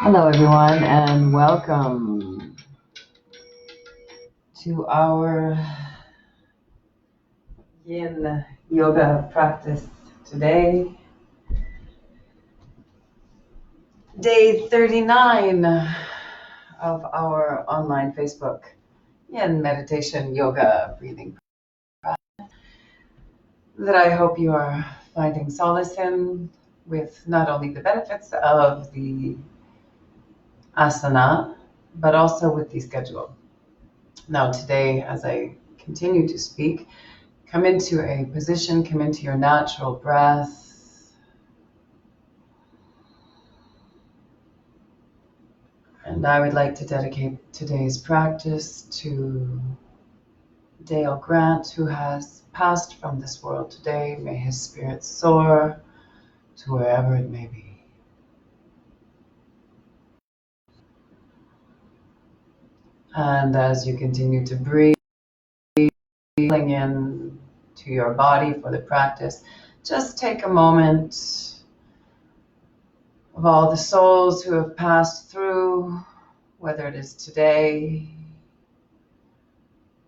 Hello, everyone, and welcome to our Yin Yoga practice today. Day 39 of our online Facebook Yin Meditation Yoga Breathing practice that I hope you are finding solace in, with not only the benefits of the asana, but also with the schedule. Now today, as I continue to speak, come into a position, come into your natural breath. And I would like to dedicate today's practice to Dale Grant, who has passed from this world today. May his spirit soar to wherever it may be. And as you continue to breathe, feeling in to your body for the practice, just take a moment of all the souls who have passed through, whether it is today,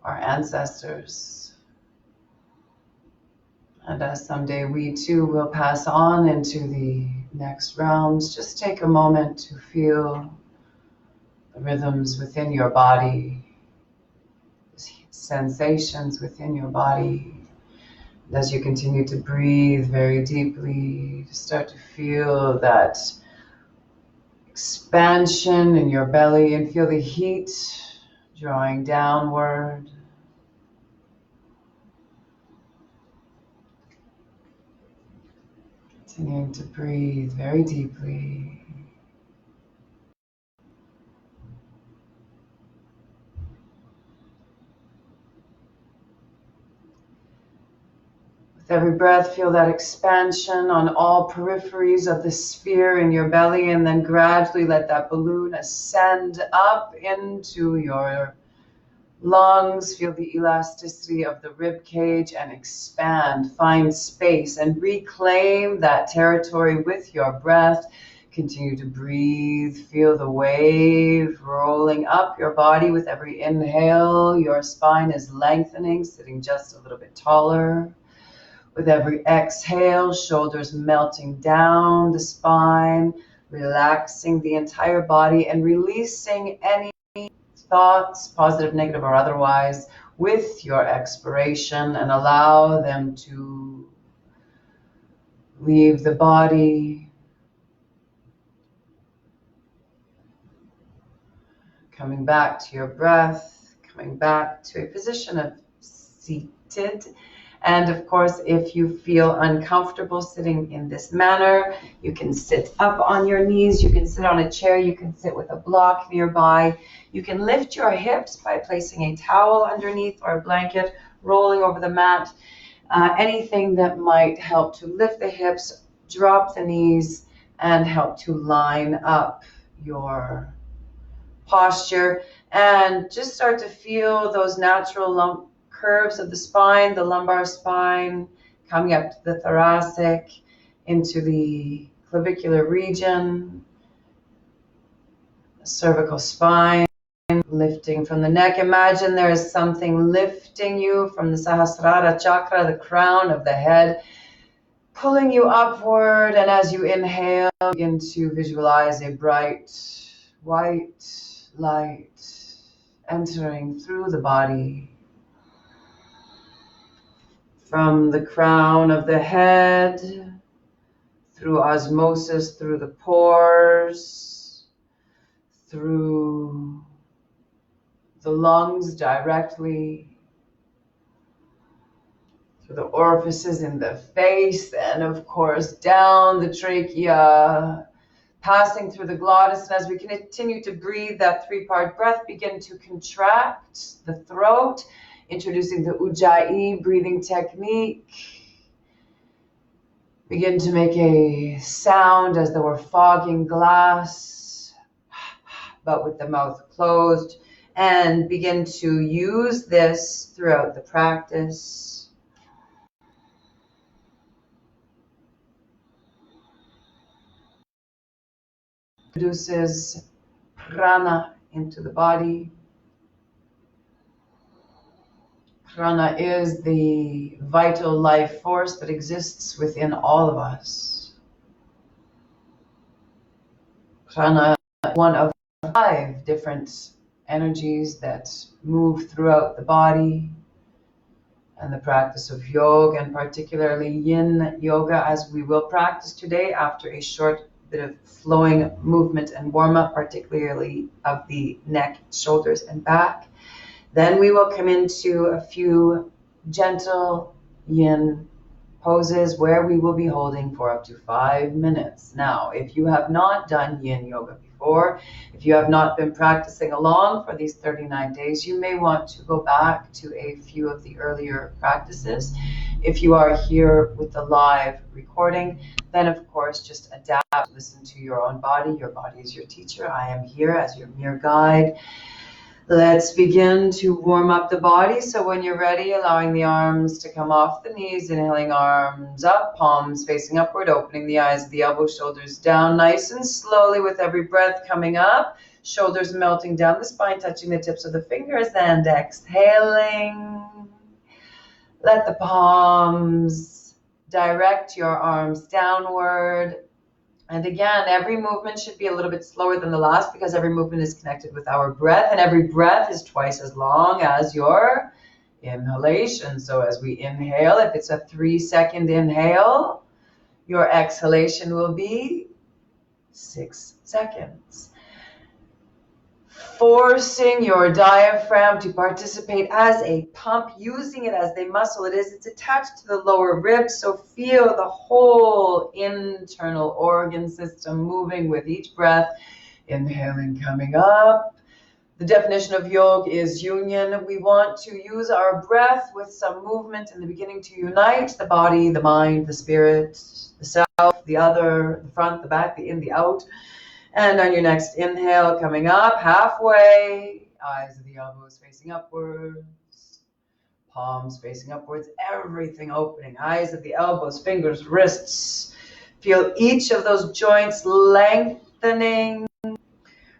our ancestors, and as someday we too will pass on into the next realms, just take a moment to feel the rhythms within your body, sensations within your body. And as you continue to breathe very deeply, start to feel that expansion in your belly and feel the heat drawing downward. Continuing to breathe very deeply. With every breath, feel that expansion on all peripheries of the sphere in your belly, and then gradually let that balloon ascend up into your lungs. Feel the elasticity of the rib cage and expand. Find space and reclaim that territory with your breath. Continue to breathe. Feel the wave rolling up your body with every inhale. Your spine is lengthening, sitting just a little bit taller. With every exhale, shoulders melting down the spine, relaxing the entire body and releasing any thoughts, positive, negative, or otherwise, with your expiration, and allow them to leave the body. Coming back to your breath, coming back to a position of seated. And of course, if you feel uncomfortable sitting in this manner, you can sit up on your knees, you can sit on a chair, you can sit with a block nearby. You can lift your hips by placing a towel underneath or a blanket, rolling over the mat. Anything that might help to lift the hips, drop the knees, and help to line up your posture. And just start to feel those natural curves of the spine, the lumbar spine, coming up to the thoracic, into the clavicular region, cervical spine, lifting from the neck. Imagine there is something lifting you from the Sahasrara chakra, the crown of the head, pulling you upward. And as you inhale, begin to visualize a bright white light entering through the body, from the crown of the head, through osmosis, through the pores, through the lungs directly, through the orifices in the face, and of course down the trachea, passing through the glottis. And as we continue to breathe that three-part breath, begin to contract the throat, introducing the Ujjayi breathing technique. Begin to make a sound as though we're fogging glass, but with the mouth closed, and begin to use this throughout the practice. produces prana into the body. Prana is the vital life force that exists within all of us. Prana is one of 5 different energies that move throughout the body. And the practice of yoga, and particularly Yin Yoga, as we will practice today after a short bit of flowing movement and warm-up, particularly of the neck, shoulders, and back. Then we will come into a few gentle Yin poses where we will be holding for up to 5 minutes. Now, if you have not done Yin Yoga before, if you have not been practicing along for these 39 days, you may want to go back to a few of the earlier practices. If you are here with the live recording, then of course just adapt, listen to your own body. Your body is your teacher. I am here as your mere guide. Let's begin to warm up the body. So when you're ready, allowing the arms to come off the knees, inhaling arms up, palms facing upward, opening the eyes, the elbows, shoulders down, nice and slowly with every breath coming up, shoulders melting down the spine, touching the tips of the fingers, and exhaling. Let the palms direct your arms downward. And again, every movement should be a little bit slower than the last because every movement is connected with our breath, and every breath is twice as long as your inhalation. So as we inhale, if it's a 3-second inhale, your exhalation will be 6 seconds. Forcing your diaphragm to participate as a pump, using it as the muscle it is. It's attached to the lower ribs, so feel the whole internal organ system moving with each breath. Inhaling, coming up. The definition of yoga is union. We want to use our breath with some movement in the beginning to unite the body, the mind, the spirit, the self, the other, the front, the back, the in, the out. And on your next inhale, coming up halfway, eyes of the elbows facing upwards, palms facing upwards, everything opening, eyes of the elbows, fingers, wrists. Feel each of those joints lengthening. We're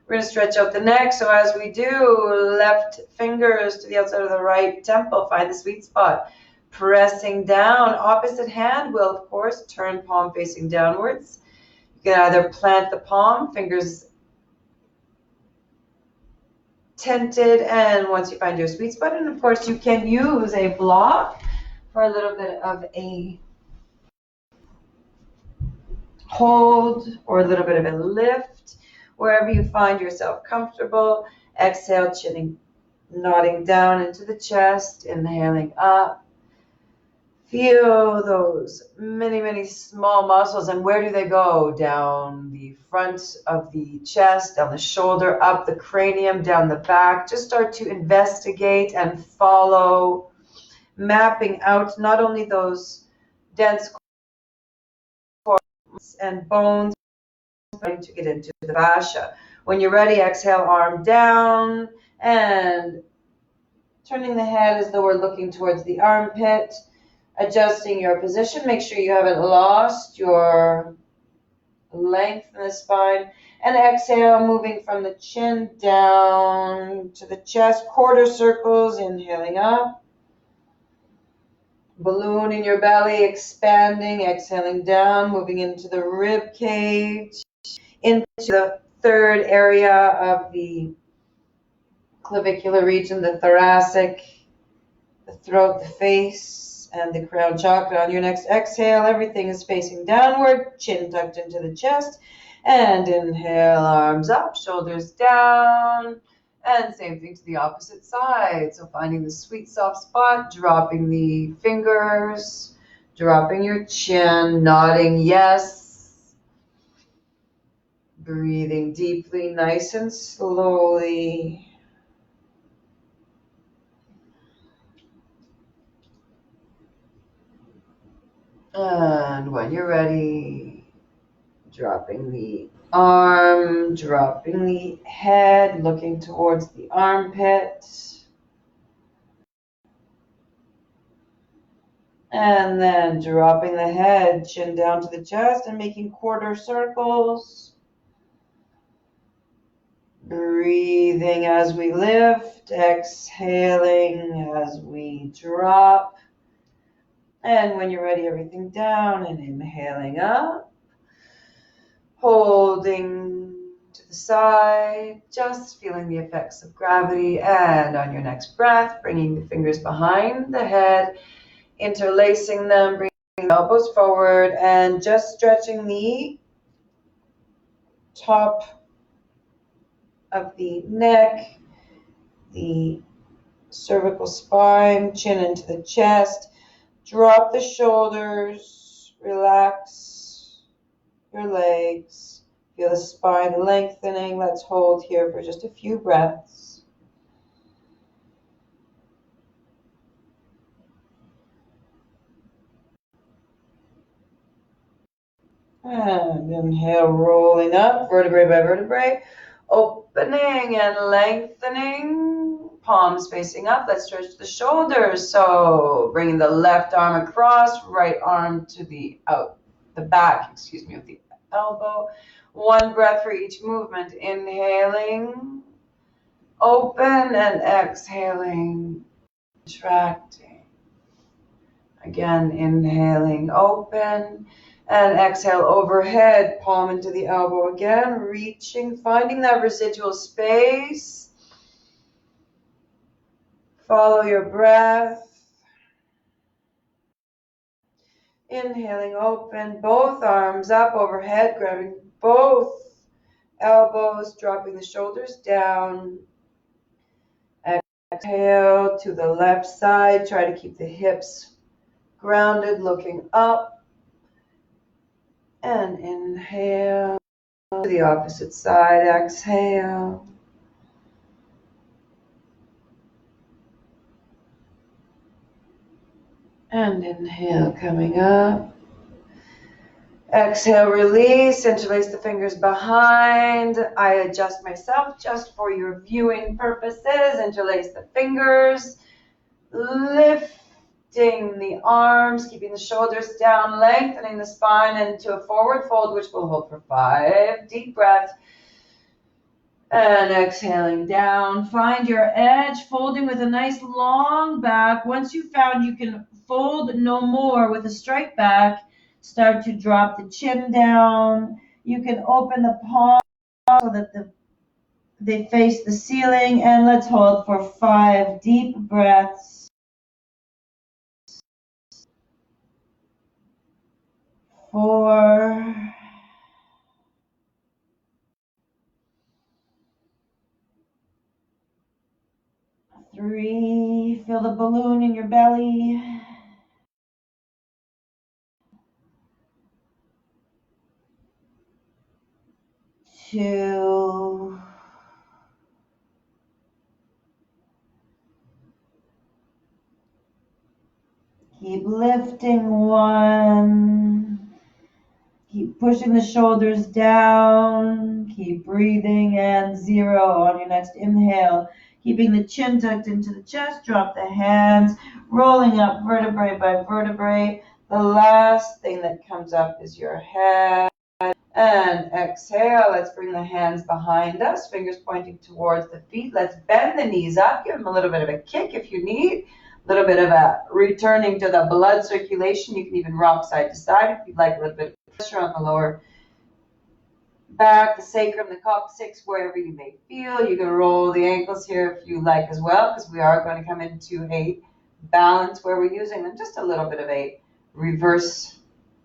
going to stretch out the neck. So as we do, left fingers to the outside of the right temple, find the sweet spot. Pressing down, opposite hand will, of course, turn palm facing downwards. You can either plant the palm, fingers tented, and once you find your sweet spot, and of course you can use a block for a little bit of a hold or a little bit of a lift, wherever you find yourself comfortable. Exhale, chinning, nodding down into the chest, inhaling up. Feel those many, many small muscles. And where do they go? Down the front of the chest, down the shoulder, up the cranium, down the back. Just start to investigate and follow, mapping out not only those dense cords and bones, but to get into the fascia. When you're ready, exhale, arm down, and turning the head as though we're looking towards the armpit. Adjusting your position, make sure you haven't lost your length in the spine. And exhale, moving from the chin down to the chest, quarter circles, inhaling up. Balloon in your belly, expanding, exhaling down, moving into the rib cage, into the third area of the clavicular region, the thoracic, the throat, the face, and the crown chakra. On your next exhale, everything is facing downward, chin tucked into the chest, and inhale, arms up, shoulders down, and same thing to the opposite side. So finding the sweet soft spot, dropping the fingers, dropping your chin, nodding yes, breathing deeply, nice and slowly. And when you're ready, dropping the arm, dropping the head, looking towards the armpit. And then dropping the head, chin down to the chest and making quarter circles. Breathing as we lift, exhaling as we drop. And when you're ready, everything down and inhaling up. Holding to the side, just feeling the effects of gravity. And on your next breath, bringing the fingers behind the head, interlacing them, bringing the elbows forward, and just stretching the top of the neck, the cervical spine, chin into the chest. Drop the shoulders, relax your legs, feel the spine lengthening. Let's hold here for just a few breaths. And inhale, rolling up, vertebrae by vertebrae, opening and lengthening, palms facing up. Let's stretch the shoulders. So bringing the left arm across, right arm to the back, of the elbow. One breath for each movement. Inhaling, open, and exhaling, contracting. Again, inhaling, open, and exhale overhead, palm into the elbow again, reaching, finding that residual space. Follow your breath. Inhaling, open, both arms up overhead, grabbing both elbows, dropping the shoulders down. Exhale to the left side. Try to keep the hips grounded, looking up. And inhale to the opposite side. Exhale. And inhale, coming up. Exhale, release, interlace the fingers behind. I adjust myself just for your viewing purposes. Interlace the fingers, lifting the arms, keeping the shoulders down, lengthening the spine into a forward fold, which we'll hold for 5 deep breaths. And exhaling down. Find your edge, folding with a nice long back. Once you've found you can fold no more with a straight back, start to drop the chin down. You can open the palms so that they face the ceiling. And let's hold for 5 deep breaths. 4. 3. Feel the balloon in your belly. 2. Keep lifting. 1. Keep pushing the shoulders down. Keep breathing. And 0 on your next inhale. Keeping the chin tucked into the chest. Drop the hands. Rolling up vertebrae by vertebrae. The last thing that comes up is your head. And exhale. Let's bring the hands behind us. Fingers pointing towards the feet. Let's bend the knees up. Give them a little bit of a kick if you need. A little bit of a returning to the blood circulation. You can even rock side to side if you'd like a little bit of pressure on the lower back, the sacrum, the coccyx, wherever you may feel. You can roll the ankles here if you like as well, because we are going to come into a balance where we're using them just a little bit of a reverse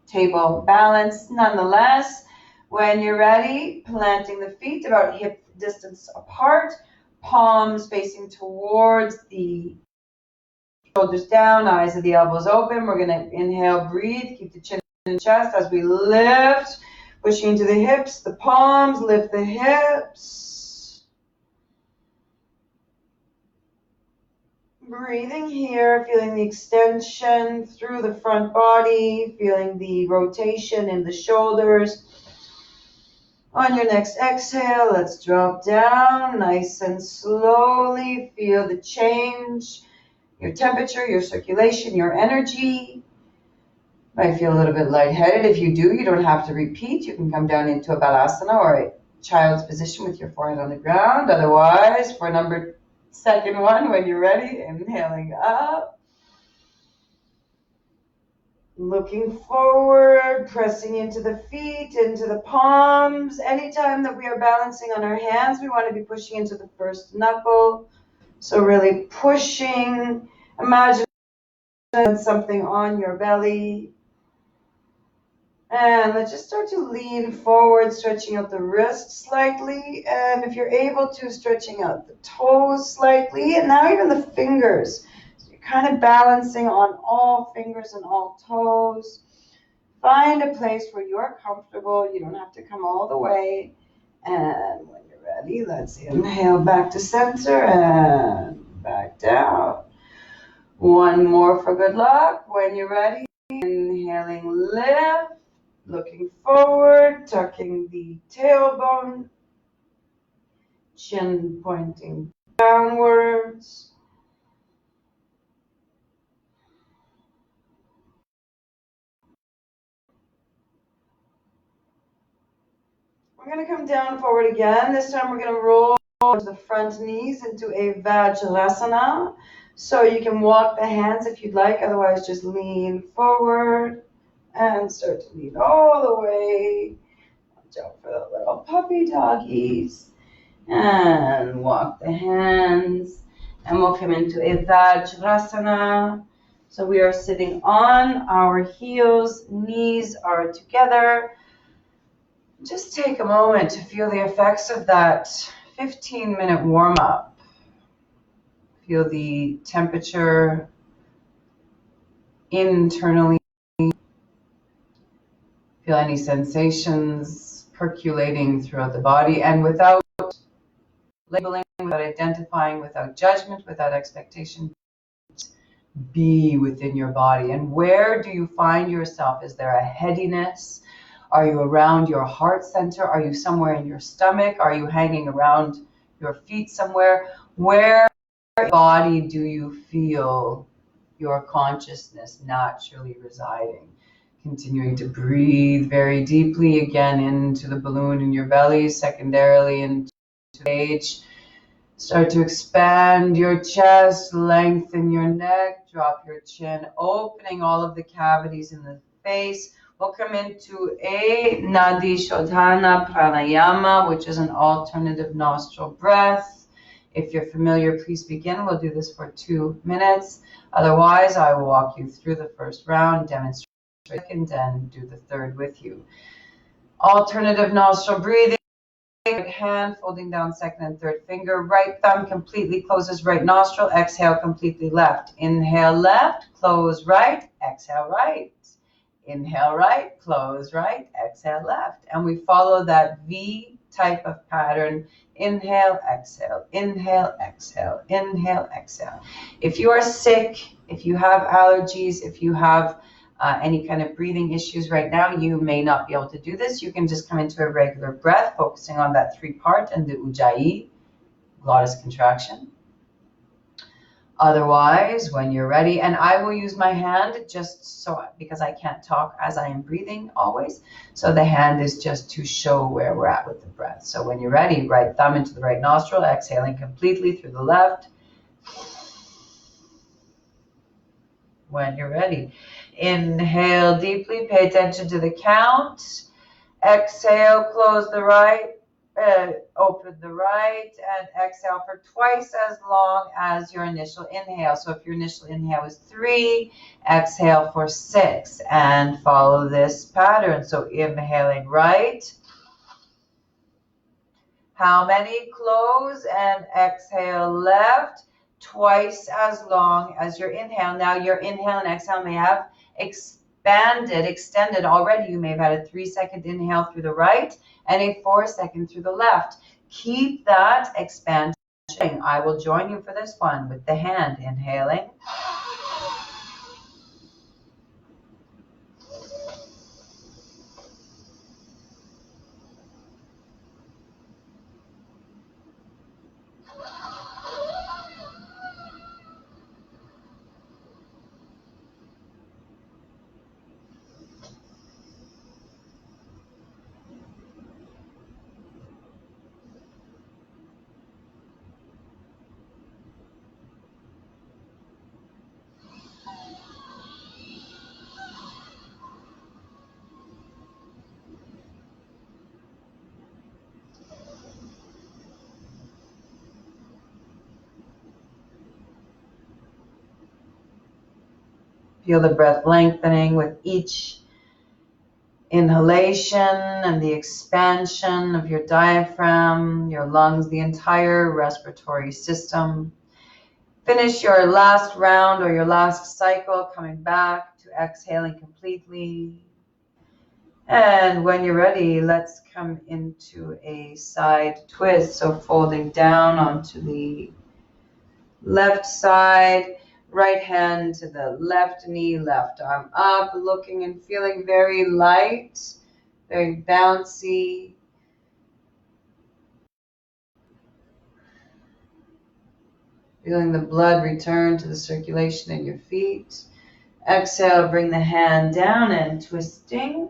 table balance. Nonetheless, when you're ready, planting the feet about hip distance apart, palms facing towards the shoulders down, eyes of the elbows open. We're going to inhale, breathe, keep the chin in the chest as we lift, pushing into the hips, the palms, lift the hips. Breathing here, feeling the extension through the front body, feeling the rotation in the shoulders. On your next exhale, let's drop down nice and slowly. Feel the change. Your temperature, your circulation, your energy. Might feel a little bit lightheaded. If you do, you don't have to repeat. You can come down into a balasana or a child's position with your forehead on the ground. Otherwise, for second one, when you're ready, inhaling up. Looking forward, pressing into the feet, into the palms. Anytime that we are balancing on our hands, we want to be pushing into the first knuckle. So really pushing. Imagine something on your belly. And let's just start to lean forward, stretching out the wrists slightly. And if you're able to, stretching out the toes slightly. And now even the fingers. So you're kind of balancing on all fingers and all toes. Find a place where you're comfortable. You don't have to come all the way. And when you're ready, let's inhale back to center and back down. One more for good luck. When you're ready, inhaling, lift. Looking forward, tucking the tailbone, chin pointing downwards. We're going to come down forward again. This time we're going to roll the front knees into a Vajrasana. So you can walk the hands if you'd like, otherwise just lean forward and start to lean all the way. Watch out for the little puppy doggies. And walk the hands. And we'll come into a Vajrasana. So we are sitting on our heels, knees are together. Just take a moment to feel the effects of that 15-minute warm-up. Feel the temperature internally. Feel any sensations percolating throughout the body, and without labeling, without identifying, without judgment, without expectation, be within your body. And where do you find yourself? Is there a headiness? Are you around your heart center? Are you somewhere in your stomach? Are you hanging around your feet somewhere? Where in your body do you feel your consciousness naturally residing? Continuing to breathe very deeply again into the balloon in your belly, secondarily into the cage. Start to expand your chest, lengthen your neck, drop your chin, opening all of the cavities in the face. We'll come into a Nadi Shodhana Pranayama, which is an alternative nostril breath. If you're familiar, please begin. We'll do this for 2 minutes. Otherwise, I will walk you through the first round, demonstrate the second, and do the third with you. Alternative nostril breathing. Right hand folding down second and third finger. Right thumb completely closes right nostril. Exhale completely left. Inhale left, close right, exhale right. Inhale right, close right, exhale left. And we follow that V type of pattern. Inhale, exhale, inhale, exhale, inhale, exhale. If you are sick, if you have allergies, if you have any kind of breathing issues right now, you may not be able to do this. You can just come into a regular breath, focusing on that 3-part and the Ujjayi, glottis contraction. Otherwise, when you're ready, and I will use my hand just so, because I can't talk as I am breathing always. So the hand is just to show where we're at with the breath. So when you're ready, right thumb into the right nostril, exhaling completely through the left. When you're ready, inhale deeply, pay attention to the count. Exhale, close the right, open the right, and exhale for twice as long as your initial inhale. So if your initial inhale is 3, exhale for 6, and follow this pattern. So inhaling right. How many? Close and exhale left. Twice as long as your inhale. Now your inhale and exhale may have extended already. You may have had a 3-second inhale through the right and a 4-second through the left. Keep that expansion. I will join you for this one with the hand. Inhaling. Feel the breath lengthening with each inhalation and the expansion of your diaphragm, your lungs, the entire respiratory system. Finish your last round or your last cycle, coming back to exhaling completely. And when you're ready, let's come into a side twist. So folding down onto the left side, right hand to the left knee, left arm up, looking and feeling very light, very bouncy. Feeling the blood return to the circulation in your feet. Exhale, bring the hand down and twisting.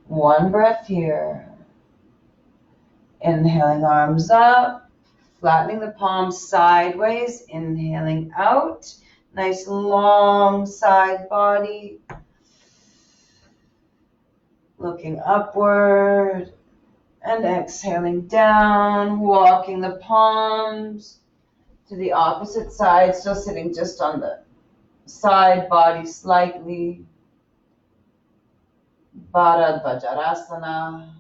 One breath here. Inhaling, arms up, flattening the palms sideways, inhaling out. Nice long side body. Looking upward and exhaling down, walking the palms to the opposite side, still sitting just on the side body slightly. Baddha Vajrasana.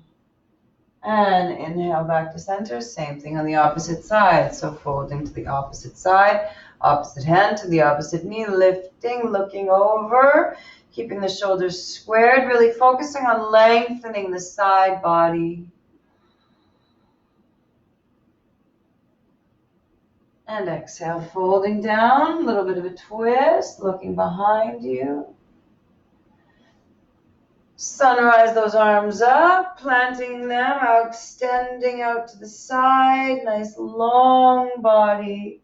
And inhale back to center. Same thing on the opposite side. So folding to the opposite side, opposite hand to the opposite knee, lifting, looking over, keeping the shoulders squared, really focusing on lengthening the side body. And exhale, folding down, a little bit of a twist, looking behind you. Sunrise those arms up, planting them, extending out to the side, nice long body.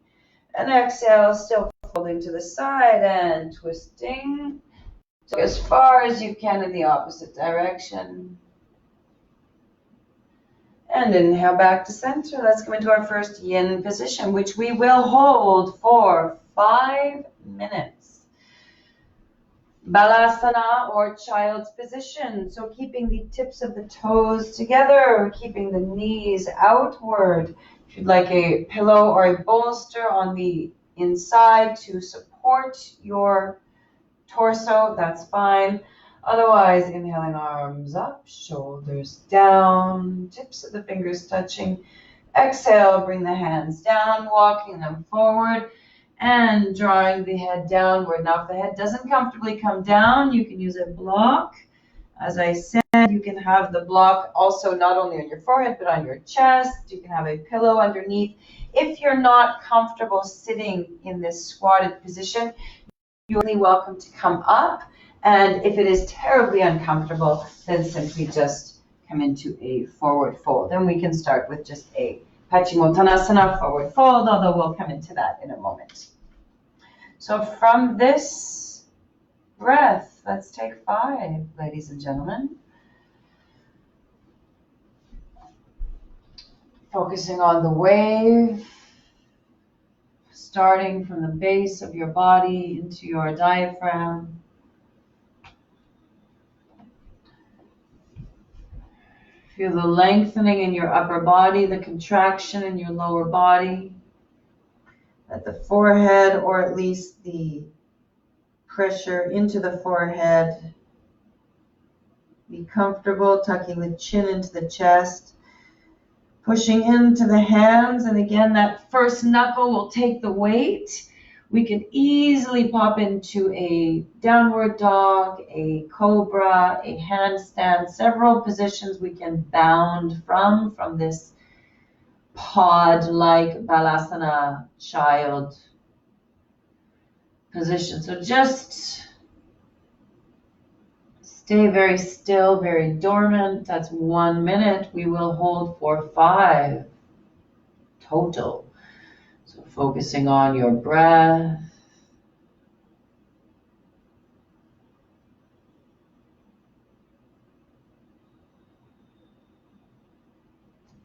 And exhale, still folding to the side and twisting. So as far as you can in the opposite direction. And inhale back to center. Let's come into our first yin position, which we will hold for 5 minutes. Balasana, or child's position. So keeping the tips of the toes together, keeping the knees outward. If you'd like a pillow or a bolster on the inside to support your torso, that's fine. Otherwise, inhaling, arms up, shoulders down, tips of the fingers touching. Exhale, bring the hands down, walking them forward and drawing the head downward. Now, if the head doesn't comfortably come down, you can use a block. As I said, you can have the block also not only on your forehead, but on your chest. You can have a pillow underneath. If you're not comfortable sitting in this squatted position, you're really welcome to come up. And if it is terribly uncomfortable, then simply just come into a forward fold. And we can start with just a Paschimottanasana, forward fold, although we'll come into that in a moment. So from this breath, let's take 5, ladies and gentlemen. Focusing on the wave, starting from the base of your body into your diaphragm. Feel the lengthening in your upper body, the contraction in your lower body. Let the forehead, or at least the pressure into the forehead, be comfortable, tucking the chin into the chest, pushing into the hands. And again, that first knuckle will take the weight. We can easily pop into a downward dog, a cobra, a handstand, several positions we can bound from this pod-like balasana child position. So just stay very still, very dormant. That's 1 minute. We will hold for 5 total. So focusing on your breath.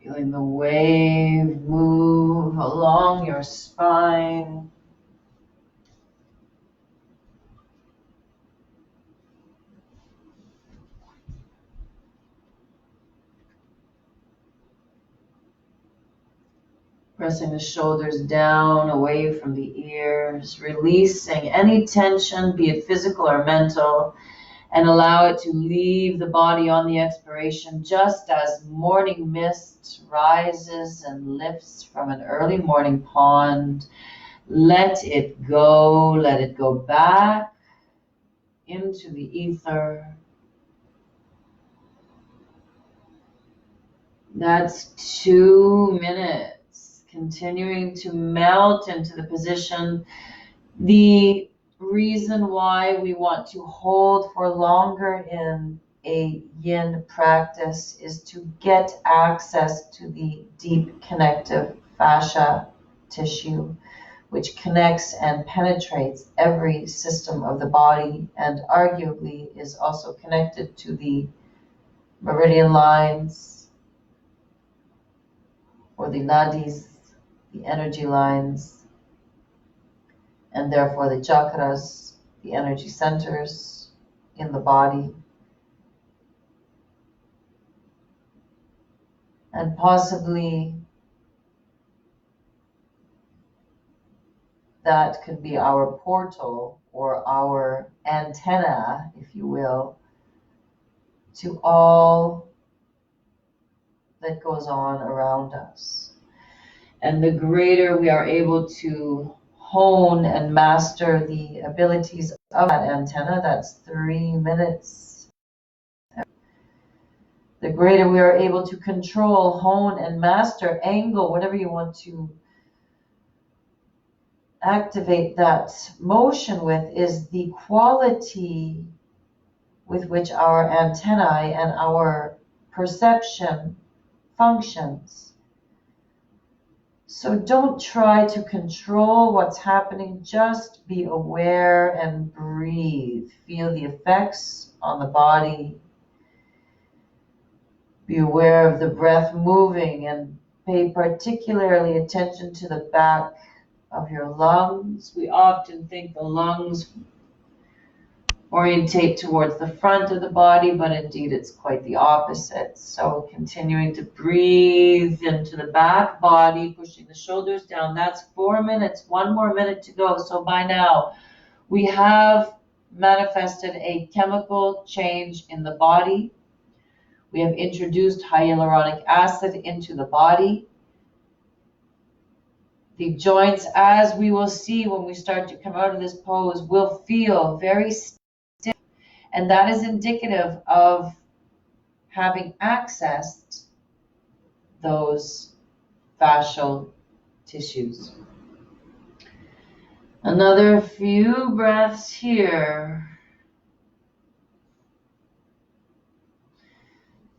Feeling the wave move along your spine. Pressing the shoulders down, away from the ears, releasing any tension, be it physical or mental, and allow it to leave the body on the expiration, just as morning mist rises and lifts from an early morning pond. Let it go back into the ether. That's 2 minutes. Continuing to melt into the position. The reason why we want to hold for longer in a yin practice is to get access to the deep connective fascia tissue, which connects and penetrates every system of the body and arguably is also connected to the meridian lines or the nadis, the energy lines, and therefore the chakras, the energy centers in the body. And possibly that could be our portal or our antenna, if you will, to all that goes on around us. And the greater we are able to hone and master the abilities of that antenna, that's 3 minutes. The greater we are able to control, hone, and master, angle, whatever you want to activate that motion with, is the quality with which our antennae and our perception functions. So don't try to control what's happening, just be aware and breathe. Feel the effects on the body. Be aware of the breath moving and pay particularly attention to the back of your lungs. We often think the lungs orientate towards the front of the body, but indeed it's quite the opposite. So continuing to breathe into the back body, pushing the shoulders down. That's 4 minutes, 1 more minute to go. So by now we have manifested a chemical change in the body. We have introduced hyaluronic acid into the body. The joints, as we will see when we start to come out of this pose, will feel very stiff. And that is indicative of having accessed those fascial tissues. Another few breaths here.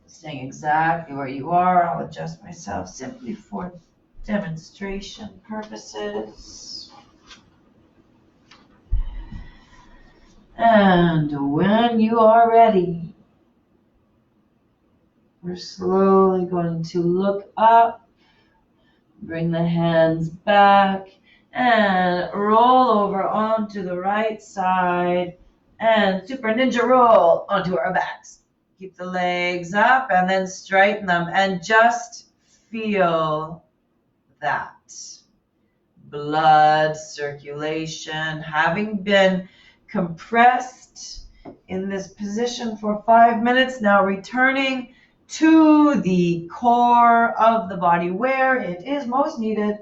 Staying exactly where you are. I'll adjust myself simply for demonstration purposes. And when you are ready, we're slowly going to look up, bring the hands back, and roll over onto the right side, and super ninja roll onto our backs. Keep the legs up and then straighten them, and just feel that blood circulation having been compressed in this position for 5 minutes. Now returning to the core of the body where it is most needed.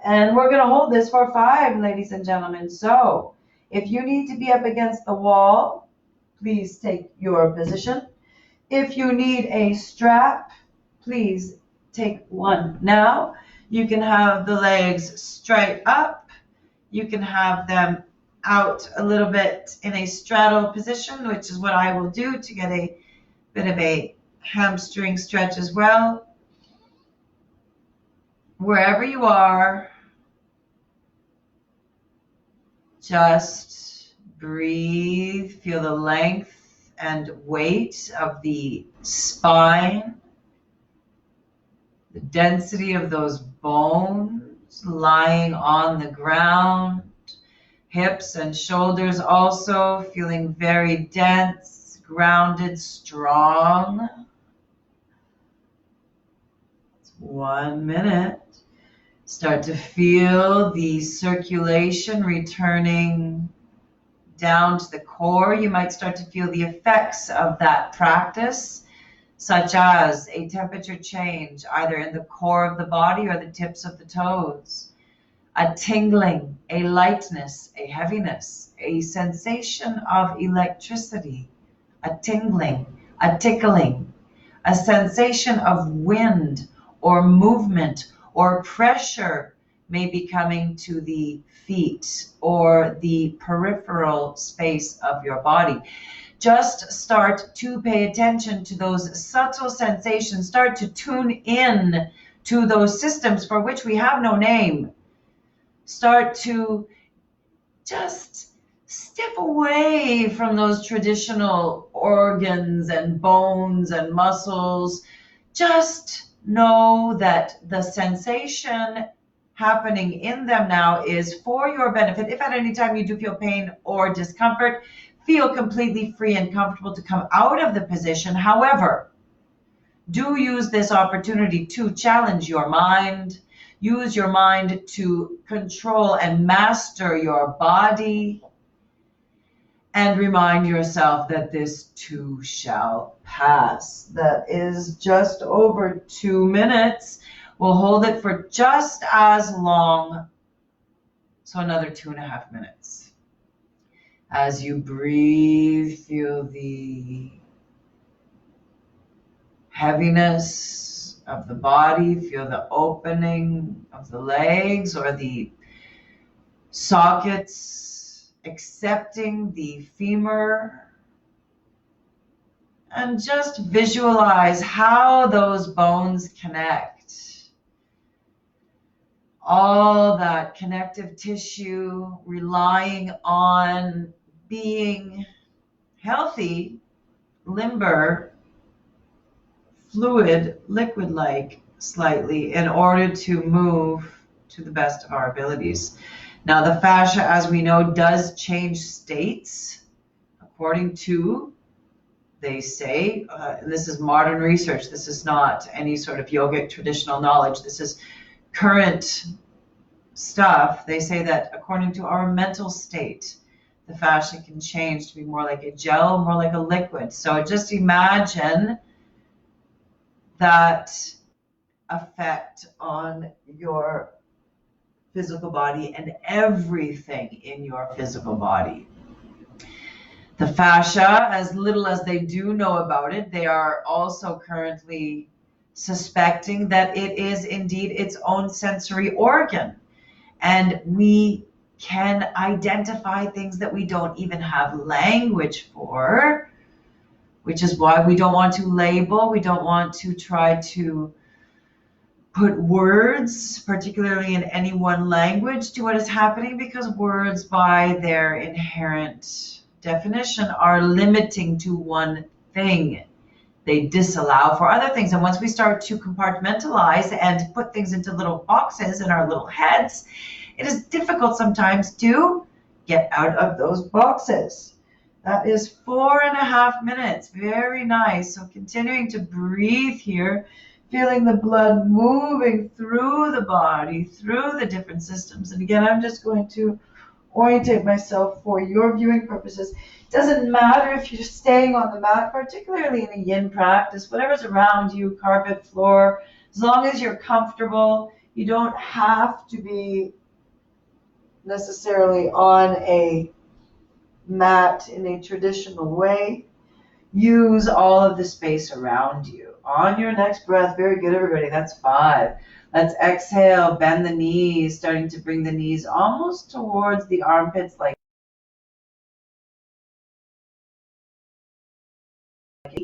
And we're going to hold this for 5, ladies and gentlemen. So if you need to be up against the wall, please take your position. If you need a strap, please take one. Now you can have the legs straight up. You can have them out a little bit in a straddle position, which is what I will do to get a bit of a hamstring stretch as well. Wherever you are, just breathe. Feel the length and weight of the spine, the density of those bones lying on the ground. Hips and shoulders also feeling very dense, grounded, strong. It's 1 minute. Start to feel the circulation returning down to the core. You might start to feel the effects of that practice, such as a temperature change either in the core of the body or the tips of the toes, a tingling, a lightness, a heaviness, a sensation of electricity, a tingling, a tickling, a sensation of wind or movement or pressure may be coming to the feet or the peripheral space of your body. Just start to pay attention to those subtle sensations. Start to tune in to those systems for which we have no name. Start to just step away from those traditional organs and bones and muscles. Just know that the sensation happening in them now is for your benefit. If at any time you do feel pain or discomfort, feel completely free and comfortable to come out of the position. However, do use this opportunity to challenge your mind. Use your mind to control and master your body. And remind yourself that this too shall pass. That is just over 2 minutes. We'll hold it for just as long. So another 2.5 minutes. As you breathe, feel the heaviness of the body. Feel the opening of the legs or the sockets, accepting the femur. And just visualize how those bones connect. All that connective tissue relying on being healthy, limber, fluid, liquid-like slightly in order to move to the best of our abilities. Now, the fascia, as we know, does change states according to, they say, this is modern research, this is not any sort of yogic traditional knowledge, this is current stuff. They say that according to our mental state, the fascia can change to be more like a gel, more like a liquid. So just imagine that effect on your physical body and everything in your physical body. The fascia, as little as they do know about it, they are also currently suspecting that it is indeed its own sensory organ. And we can identify things that we don't even have language for, which is why we don't want to label, we don't want to try to put words, particularly in any one language, to what is happening, because words by their inherent definition are limiting to one thing. They disallow for other things. And once we start to compartmentalize and put things into little boxes in our little heads, it is difficult sometimes to get out of those boxes. That is 4.5 minutes. Very nice. So continuing to breathe here, feeling the blood moving through the body, through the different systems. And again, I'm just going to orientate myself for your viewing purposes. It doesn't matter if you're staying on the mat, particularly in a yin practice, whatever's around you, carpet, floor, as long as you're comfortable. You don't have to be necessarily on a mat in a traditional way. Use all of the space around you. On your next breath, very good, everybody, that's 5. Let's exhale, bend the knees, starting to bring the knees almost towards the armpits like.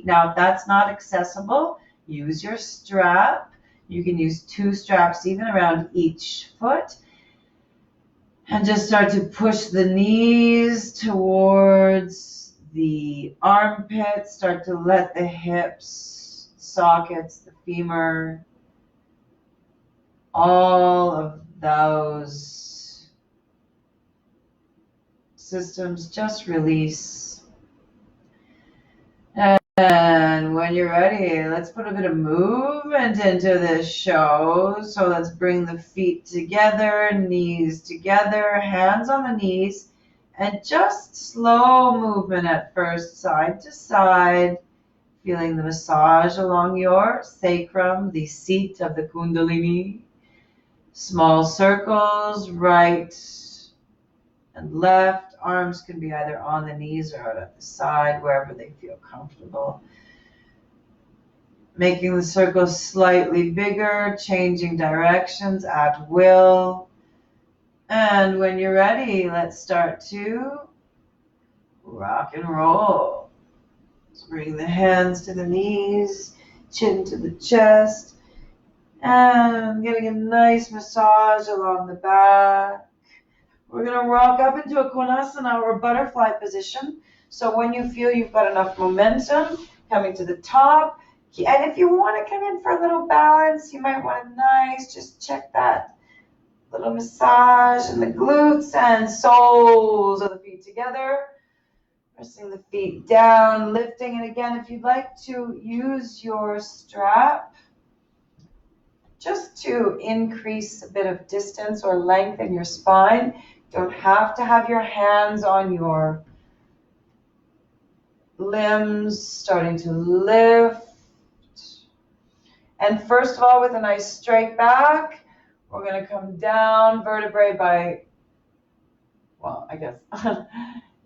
Now, if that's not accessible, use your strap. You can use 2 straps even around each foot. And just start to push the knees towards the armpits. Start to let the hips, sockets, the femur, all of those systems just release. And And when you're ready, let's put a bit of movement into this show. So let's bring the feet together, knees together, hands on the knees, and just slow movement at first, side to side, feeling the massage along your sacrum, the seat of the Kundalini. Small circles, right and left. Arms can be either on the knees or out at the side, wherever they feel comfortable. Making the circles slightly bigger, changing directions at will. And when you're ready, let's start to rock and roll. Let's bring the hands to the knees, chin to the chest, and getting a nice massage along the back. We're going to rock up into a Konasana or butterfly position. So when you feel you've got enough momentum coming to the top, and if you want to come in for a little balance, you might want a nice, just check that little massage in the glutes and soles of the feet together. Pressing the feet down, lifting. And again, if you'd like to use your strap just to increase a bit of distance or length in your spine, you don't have to have your hands on your limbs, starting to lift. And first of all, with a nice straight back, we're going to come down vertebrae by, well, I guess,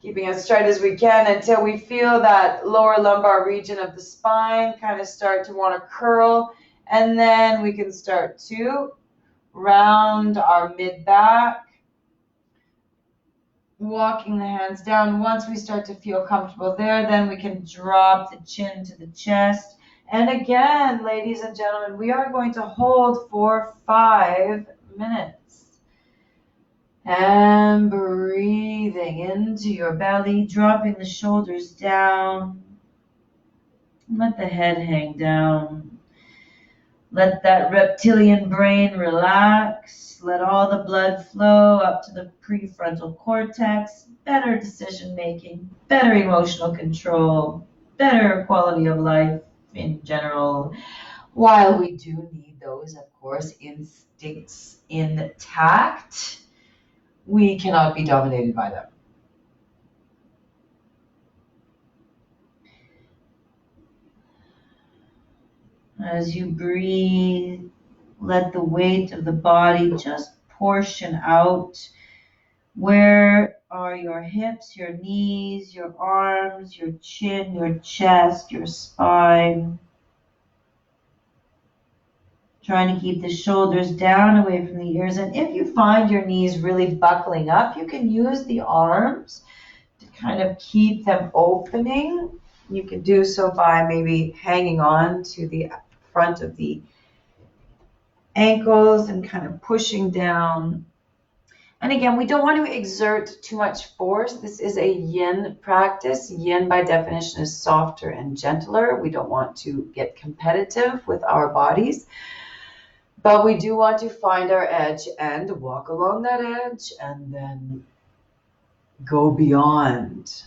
keeping as straight as we can until we feel that lower lumbar region of the spine kind of start to want to curl. And then we can start to round our mid-back, walking the hands down. Once we start to feel comfortable there, then we can drop the chin to the chest. And again, ladies and gentlemen, we are going to hold for 5 minutes. And breathing into your belly, dropping the shoulders down. Let the head hang down. Let that reptilian brain relax. Let all the blood flow up to the prefrontal cortex. Better decision making, better emotional control, better quality of life in general. While we do need those, of course, instincts intact, we cannot be dominated by them. As you breathe, let the weight of the body just portion out. Where are your hips, your knees, your arms, your chin, your chest, your spine? Trying to keep the shoulders down away from the ears. And if you find your knees really buckling up, you can use the arms to kind of keep them opening. You can do so by maybe hanging on to the front of the ankles and kind of pushing down. And again, we don't want to exert too much force. This is a yin practice. Yin, by definition, is softer and gentler. We don't want to get competitive with our bodies. But we do want to find our edge and walk along that edge and then go beyond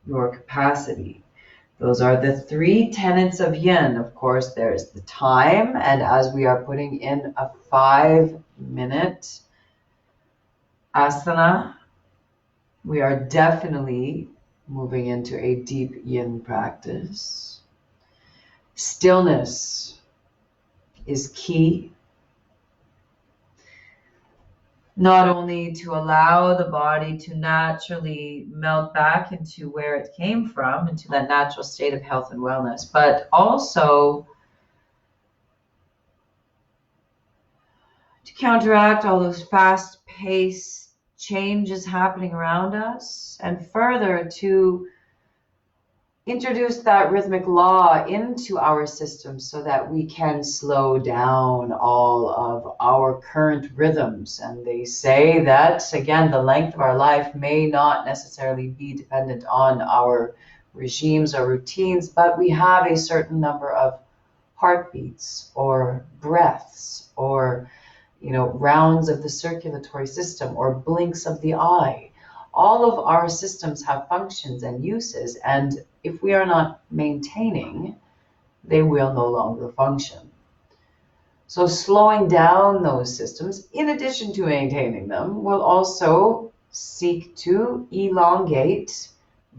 your capacity. Those are the 3 tenets of yin. Of course, there's the time. And as we are putting in a 5-minute asana, we are definitely moving into a deep yin practice. Stillness is key. Not only to allow the body to naturally melt back into where it came from, into that natural state of health and wellness, but also to counteract all those fast-paced changes happening around us, and further to introduce that rhythmic law into our system so that we can slow down all of our current rhythms. And they say that, again, the length of our life may not necessarily be dependent on our regimes or routines, but we have a certain number of heartbeats or breaths or rounds of the circulatory system or blinks of the eye. All of our systems have functions and uses, and if we are not maintaining, they will no longer function. So slowing down those systems, in addition to maintaining them, will also seek to elongate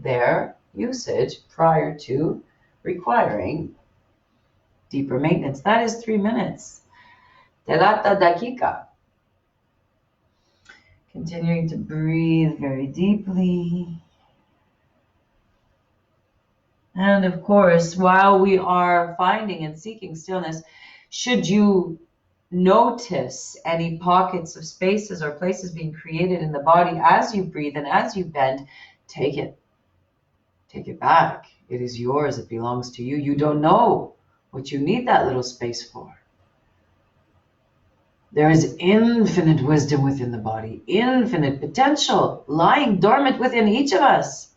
their usage prior to requiring deeper maintenance. That is 3 minutes. Telata dakika. Continuing to breathe very deeply. And of course, while we are finding and seeking stillness, should you notice any pockets of spaces or places being created in the body as you breathe and as you bend, take it. Take it back. It is yours. It belongs to you. You don't know what you need that little space for. There is infinite wisdom within the body, infinite potential lying dormant within each of us.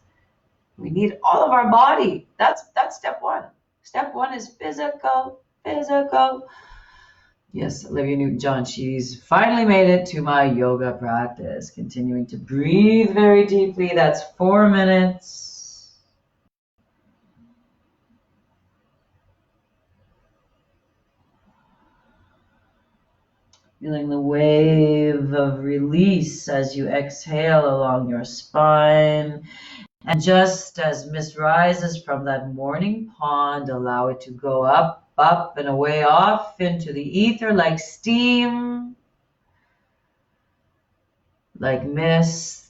We need all of our body. That's step one. Step one is physical. Yes, Olivia Newton-John, she's finally made it to my yoga practice. Continuing to breathe very deeply. That's 4 minutes. Feeling the wave of release as you exhale along your spine. And just as mist rises from that morning pond, allow it to go up, and away off into the ether like steam, like mist.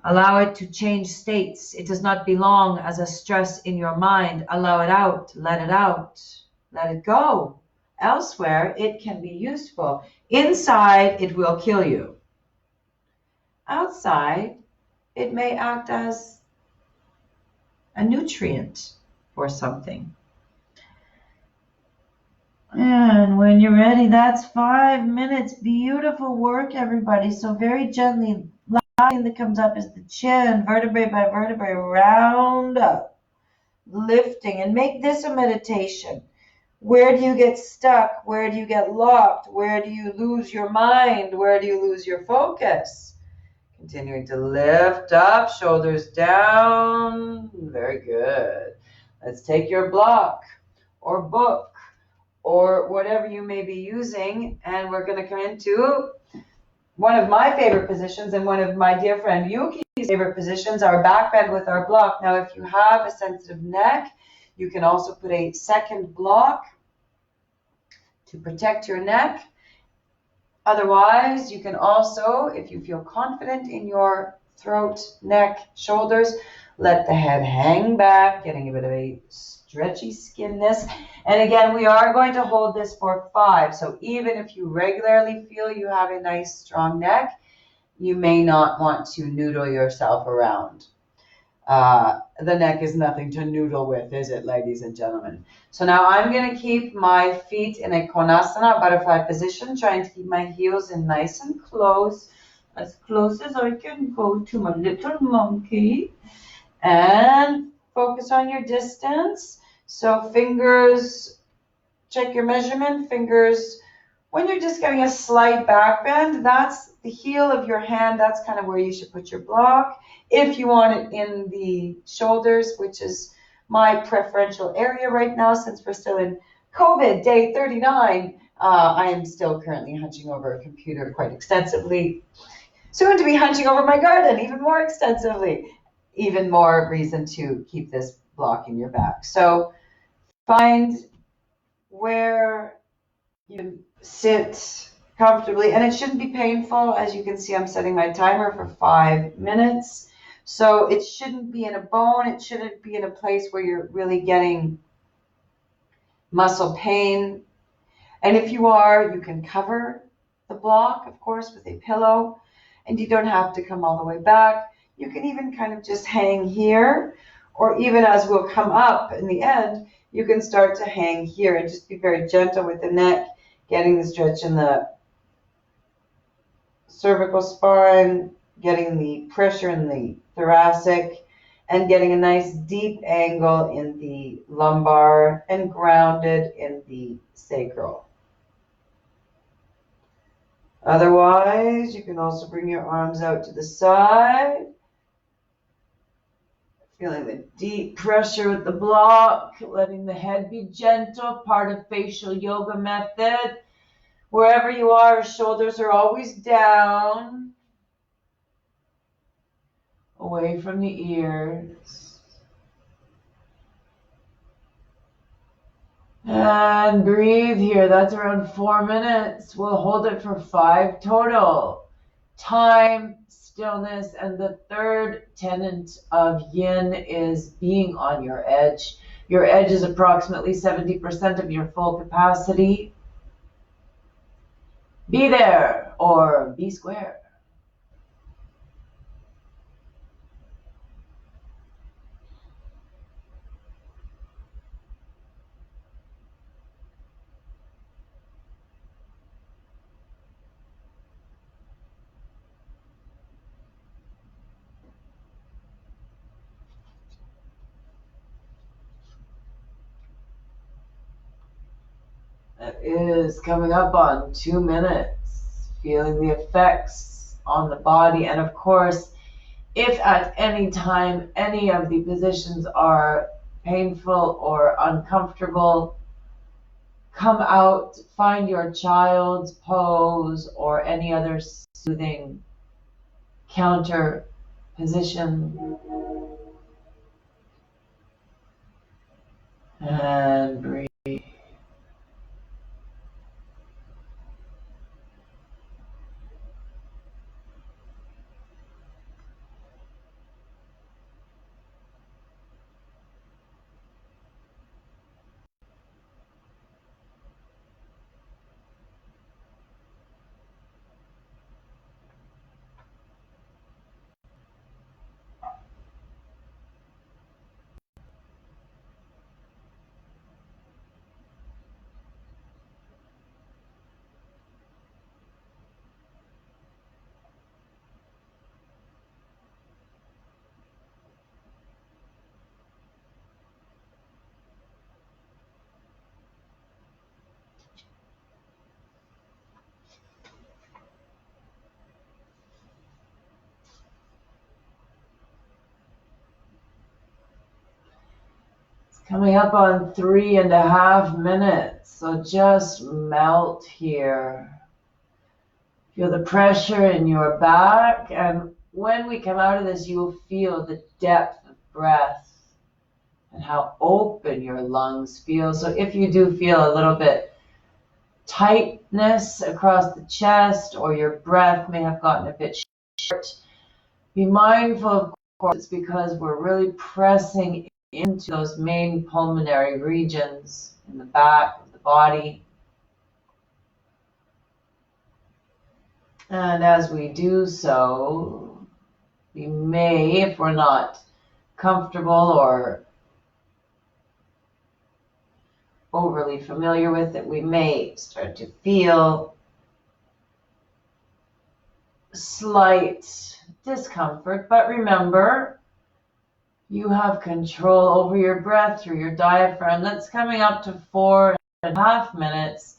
Allow it to change states. It does not belong as a stress in your mind. Allow it out. Let it out. Let it go. Elsewhere, it can be useful. Inside, it will kill you. Outside, it may act as a nutrient for something. And when you're ready, that's 5 minutes. Beautiful work, everybody. So very gently, last thing that comes up is the chin, vertebrae by vertebrae, round up, lifting, and make this a meditation. Where do you get stuck? Where do you get locked? Where do you lose your mind? Where do you lose your focus? Continuing to lift up, shoulders down. Very good. Let's take your block or book or whatever you may be using, and we're going to come into one of my favorite positions and one of my dear friend Yuki's favorite positions, our back bend with our block. Now, if you have a sensitive neck, you can also put a second block to protect your neck. Otherwise, you can also, if you feel confident in your throat, neck, shoulders, let the head hang back, getting a bit of a stretchy skinness. And again, we are going to hold this for 5. So even if you regularly feel you have a nice strong neck, you may not want to noodle yourself around. The neck is nothing to noodle with, is it, ladies and gentlemen? So now I'm going to keep my feet in a Konasana, butterfly position, trying to keep my heels in nice and close as I can go to my little monkey. And focus on your distance. So fingers, check your measurement, fingers. When you're just getting a slight back bend, that's the heel of your hand. That's kind of where you should put your block. If you want it in the shoulders, which is my preferential area right now, since we're still in COVID, day 39, I am still currently hunching over a computer quite extensively. Soon to be hunching over my garden even more extensively. Even more reason to keep this block in your back. So find where you can sit comfortably, and it shouldn't be painful. As you can see, I'm setting my timer for 5 minutes. So it shouldn't be in a bone. It shouldn't be in a place where you're really getting muscle pain. And if you are, you can cover the block, of course, with a pillow, and you don't have to come all the way back. You can even kind of just hang here, or even as we'll come up in the end, you can start to hang here and just be very gentle with the neck, getting the stretch in the cervical spine, getting the pressure in the thoracic, and getting a nice deep angle in the lumbar and grounded in the sacral. Otherwise, you can also bring your arms out to the side, feeling the deep pressure with the block, letting the head be gentle, part of facial yoga method. Wherever you are, shoulders are always down, away from the ears. And breathe here. That's around 4 minutes. We'll hold it for 5 total. Time, stillness, and the third tenet of yin is being on your edge. Your edge is approximately 70% of your full capacity. Be there or be square. That is coming up on 2 minutes. Feeling the effects on the body. And of course, if at any time any of the positions are painful or uncomfortable, come out, find your child's pose or any other soothing counter position. And breathe. Coming up on 3.5 minutes, so just melt here. Feel the pressure in your back, and when we come out of this, you will feel the depth of breath and how open your lungs feel. So if you do feel a little bit tightness across the chest or your breath may have gotten a bit short, be mindful, of course, it's because we're really pressing into those main pulmonary regions in the back of the body. And as we do so, we may, if we're not comfortable or overly familiar with it, we may start to feel slight discomfort. But remember, you have control over your breath through your diaphragm. That's coming up to 4.5 minutes.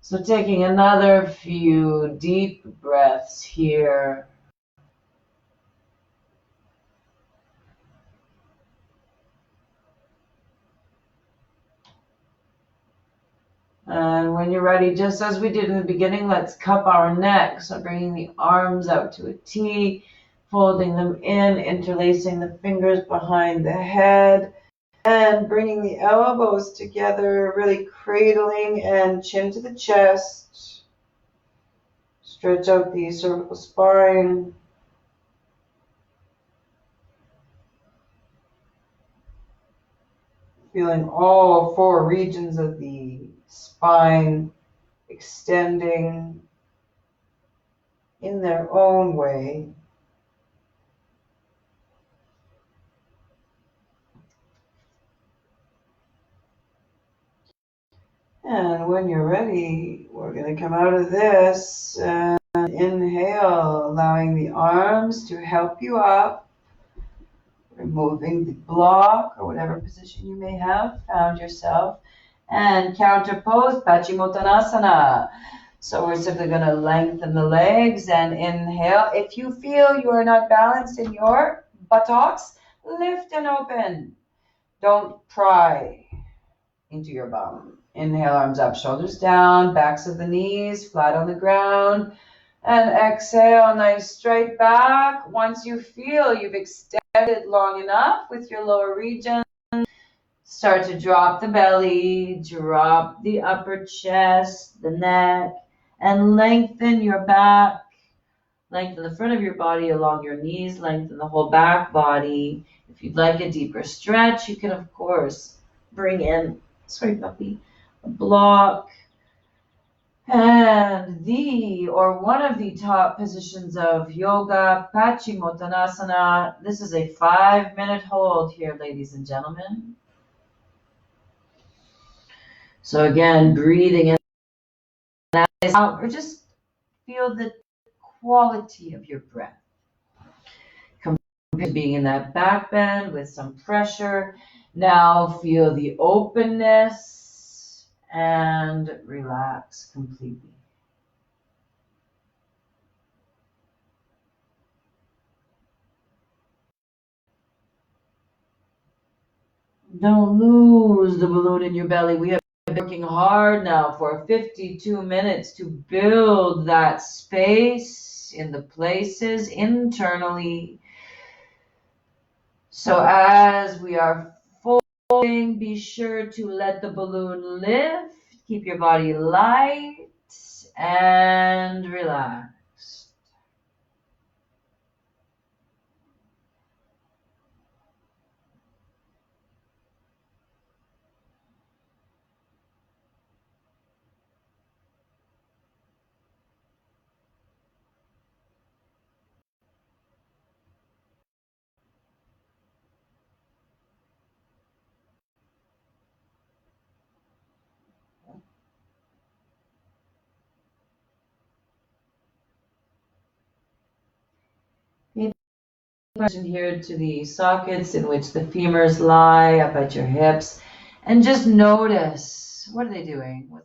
So taking another few deep breaths here. And when you're ready, just as we did in the beginning, let's cup our neck. So bringing the arms out to a T, folding them in, interlacing the fingers behind the head, and bringing the elbows together, really cradling and chin to the chest. Stretch out the cervical spine. Feeling all 4 regions of the spine extending in their own way. And when you're ready, we're going to come out of this and inhale, allowing the arms to help you up, removing the block or whatever position you may have found yourself, and counter pose, Paschimottanasana. So we're simply going to lengthen the legs and inhale. If you feel you are not balanced in your buttocks, lift and open. Don't pry into your bum. Inhale, arms up, shoulders down, backs of the knees, flat on the ground. And exhale, nice straight back. Once you feel you've extended long enough with your lower region, start to drop the belly, drop the upper chest, the neck, and lengthen your back. Lengthen the front of your body along your knees, lengthen the whole back body. If you'd like a deeper stretch, you can, of course, bring in, sorry, puppy, a block. And the, or one of the top positions of yoga, Paschimottanasana. This is a 5-minute hold here, ladies and gentlemen. So again, breathing in and out, or just feel the quality of your breath. Compared to being in that back bend with some pressure. Now feel the openness and relax completely. Don't lose the balloon in your belly. We have been working hard now for 52 minutes to build that space in the places internally. So as we are folding, be sure to let the balloon lift. Keep your body light and relaxed. Pay attention here to the sockets in which the femurs lie up at your hips, and just notice, what are they doing? What's